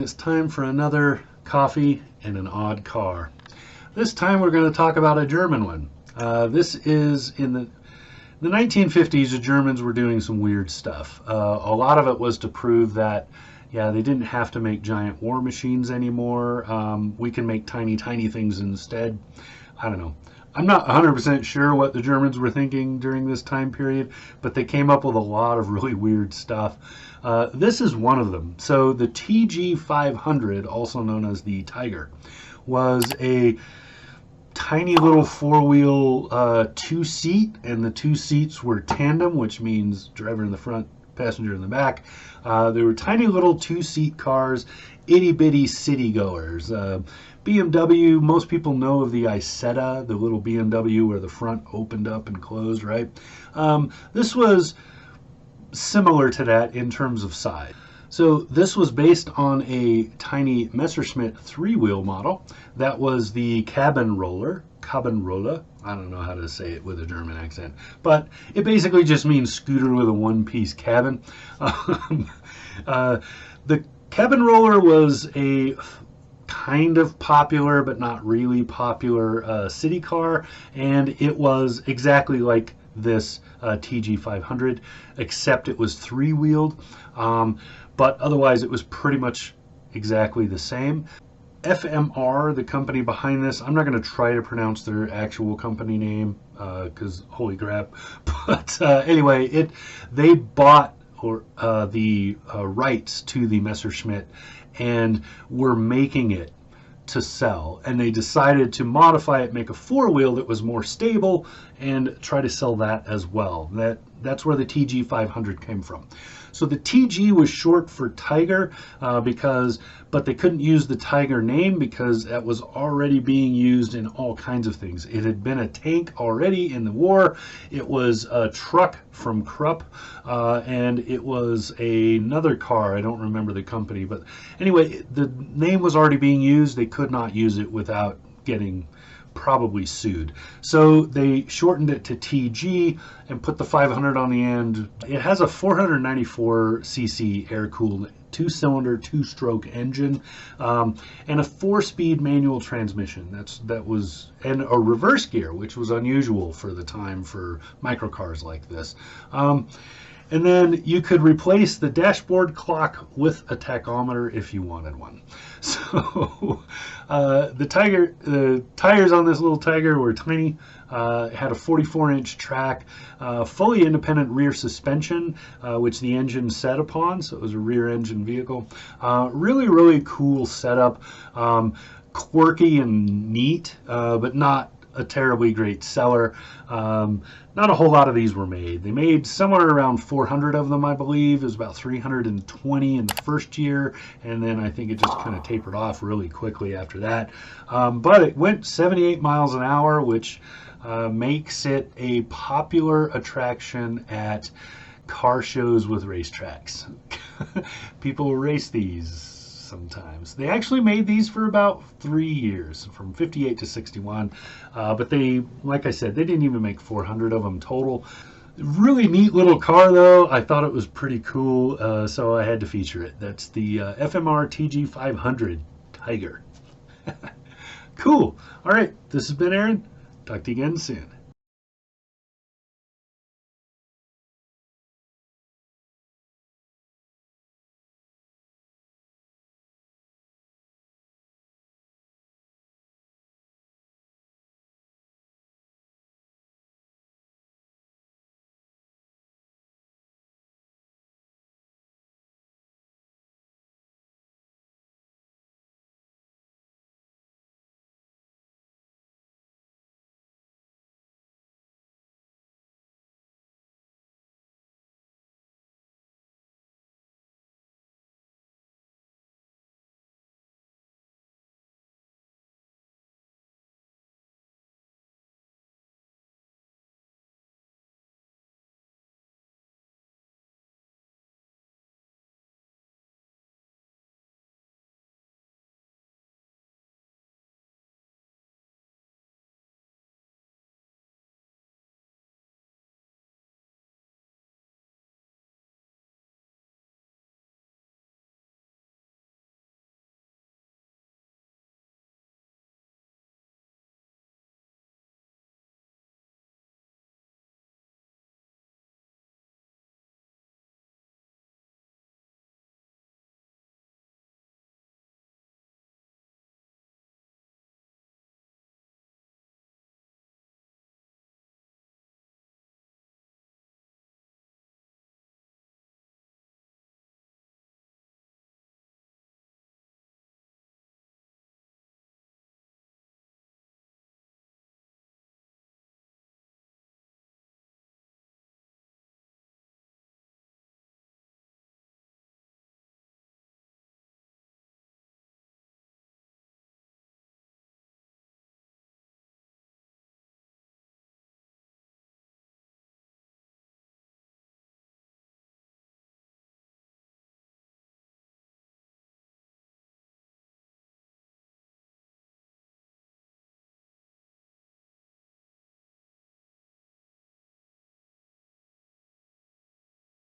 It's time for another coffee and an odd car. This time we're going to talk about a German one. This is in the 1950s. The Germans were doing some weird stuff. A lot of it was to prove that, yeah, they didn't have to make giant war machines anymore. We can make tiny things instead. I don't know. I'm not 100% sure what the Germans were thinking during this time period, but they came up with a lot of really weird stuff. This is one of them. So the Tg500, also known as the Tiger, was a tiny little four-wheel two-seat, and the two seats were tandem, which means driver in the front, passenger in the back. They were tiny little two-seat cars, itty-bitty city-goers. BMW, most people know of the Isetta, the little BMW where the front opened up and closed, right? This was similar to that in terms of size. So this was based on a tiny Messerschmitt three-wheel model. That was the Kabinenroller. I don't know how to say it with a German accent, but it basically just means scooter with a one-piece cabin. The Kabinenroller was a kind of popular but not really popular city car, and it was exactly like this Tg500, except it was three-wheeled, but otherwise it was pretty much exactly the same. FMR, the company behind this, I'm not going to try to pronounce their actual company name because holy crap, but anyway, they bought the rights to the Messerschmitt and were making it to sell, and they decided to modify it, make a four-wheel that was more stable, and try to sell that as well. That's where the Tg500 came from. So the TG was short for Tiger, but they couldn't use the Tiger name because that was already being used in all kinds of things. It had been a tank already in the war. It was a truck from Krupp, and it was another car. I don't remember the company, but anyway, the name was already being used. They could not use it without getting probably sued. So they shortened it to TG and put the 500 on the end. It has a 494cc air-cooled two-cylinder, two-stroke engine, and a four-speed manual transmission. And a reverse gear, which was unusual for the time for microcars like this. And then you could replace the dashboard clock with a tachometer if you wanted one. So the tires on this little Tiger were tiny. It had a 44-inch track, fully independent rear suspension, which the engine set upon, so it was a rear engine vehicle. Really cool setup, quirky and neat, but not a terribly great seller. Not a whole lot of these were made. They made somewhere around 400 of them, I believe. It was about 320 in the first year, and then I think it just kind of tapered off really quickly after that. But it went 78 miles an hour, which makes it a popular attraction at car shows with racetracks. People race these sometimes. They actually made these for about 3 years, from 58 to 61, but they, like I said, they didn't even make 400 of them total. Really neat little car though. I thought it was pretty cool, so I had to feature it. That's the FMR Tg500 Tiger. Cool. All right, this has been Aaron. Talk to you again soon.